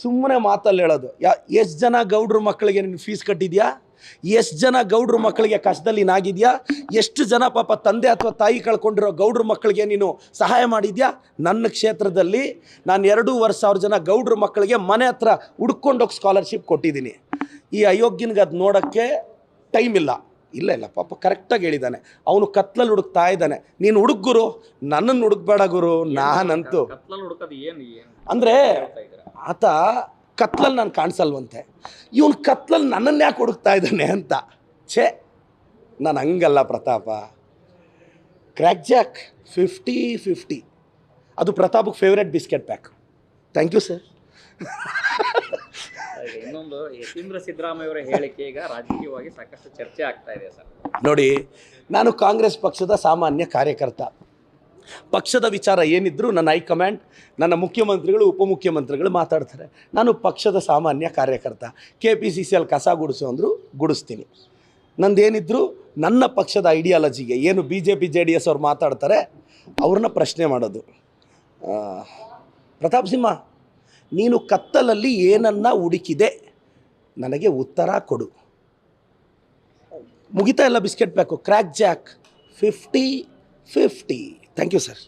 ಸುಮ್ಮನೆ ಮಾತಲ್ಲಿ ಹೇಳೋದು. ಎಷ್ಟು ಜನ ಗೌಡ್ರ ಮಕ್ಕಳಿಗೆ ನೀನು ಫೀಸ್ ಕಟ್ಟಿದ್ಯಾ? ಎಷ್ಟು ಜನ ಗೌಡ್ರ ಮಕ್ಕಳಿಗೆ ಕಷ್ಟದಲ್ಲಿ ನಾಗಿದ್ಯಾ? ಎಷ್ಟು ಜನ ಪಾಪ ತಂದೆ ಅಥವಾ ತಾಯಿ ಕಳ್ಕೊಂಡಿರೋ ಗೌಡ್ರ ಮಕ್ಕಳಿಗೆ ನೀನು ಸಹಾಯ ಮಾಡಿದ್ಯಾ? ನನ್ನ ಕ್ಷೇತ್ರದಲ್ಲಿ ನಾನು 2,500 ಜನ ಗೌಡ್ರ ಮಕ್ಕಳಿಗೆ ಮನೆ ಹತ್ರ ಹುಡ್ಕೊಂಡೋಗಿ ಸ್ಕಾಲರ್ಶಿಪ್ ಕೊಟ್ಟಿದ್ದೀನಿ. ಈ ಅಯೋಗ್ಯನಿಗೆ ಅದು ನೋಡೋಕ್ಕೆ ಟೈಮ್ ಇಲ್ಲ. ಇಲ್ಲ ಪಾಪ ಕರೆಕ್ಟಾಗಿ ಹೇಳಿದ್ದಾನೆ. ಅವನು ಕತ್ಲಲ್ಲಿ ಹುಡುಕ್ತಾ ಇದ್ದಾನೆ. ನೀನು ಹುಡುಗುರು, ನನ್ನನ್ನು ಹುಡುಕ್ಬೇಡ ಗುರು. ನಾನಂತೂ ಅಂದರೆ ಆತ ಕತ್ಲಲ್ಲಿ ನಾನು ಕಾಣಿಸಲ್ವಂತೆ, ಇವನು ಕತ್ಲಲ್ಲಿ ನನ್ನನ್ನು ಯಾಕೆ ಹುಡುಕ್ತಾ ಇದ್ದಾನೆ ಅಂತ. ಛೇ, ನಾನು ಹಂಗಲ್ಲ ಪ್ರತಾಪ. ಕ್ರ್ಯಾಕ್ ಜಾಕ್ 50-50 ಅದು ಪ್ರತಾಪಕ್ಕೆ favourite biscuit pack. Thank you sir. ಇನ್ನೊಂದು, ಯತೀಂದ್ರ ಸಿದ್ದರಾಮಯ್ಯ ಅವರ ಹೇಳಿಕೆ ಈಗ ರಾಜಕೀಯವಾಗಿ ಸಾಕಷ್ಟು ಚರ್ಚೆ ಆಗ್ತಾ ಇದೆ ಸರ್. ನೋಡಿ, ನಾನು ಕಾಂಗ್ರೆಸ್ ಪಕ್ಷದ ಸಾಮಾನ್ಯ ಕಾರ್ಯಕರ್ತ. ಪಕ್ಷದ ವಿಚಾರ ಏನಿದ್ರು ನನ್ನ ಹೈಕಮಾಂಡ್, ನನ್ನ ಮುಖ್ಯಮಂತ್ರಿಗಳು, ಉಪಮುಖ್ಯಮಂತ್ರಿಗಳು ಮಾತಾಡ್ತಾರೆ. ನಾನು ಪಕ್ಷದ ಸಾಮಾನ್ಯ ಕಾರ್ಯಕರ್ತ. KPCCಯಲ್ಲಿ ಕಸ ಗುಡಿಸು ಅಂದರು, ಗುಡಿಸ್ತೀನಿ. ನಂದೇನಿದ್ರು ನನ್ನ ಪಕ್ಷದ ಐಡಿಯಾಲಜಿಗೆ ಏನು BJP JDS ಅವ್ರು ಮಾತಾಡ್ತಾರೆ ಅವ್ರನ್ನ ಪ್ರಶ್ನೆ ಮಾಡೋದು. ಪ್ರತಾಪ್ ಸಿಂಹ, ನೀನು ಕತ್ತಲಲ್ಲಿ ಏನನ್ನ ಹುಡುಕಿದೆ, ನನಗೆ ಉತ್ತರ ಕೊಡು. ಮುಗಿತಾ ಇಲ್ಲ biscuit pack. Crack Jack 50-50. Thank you sir.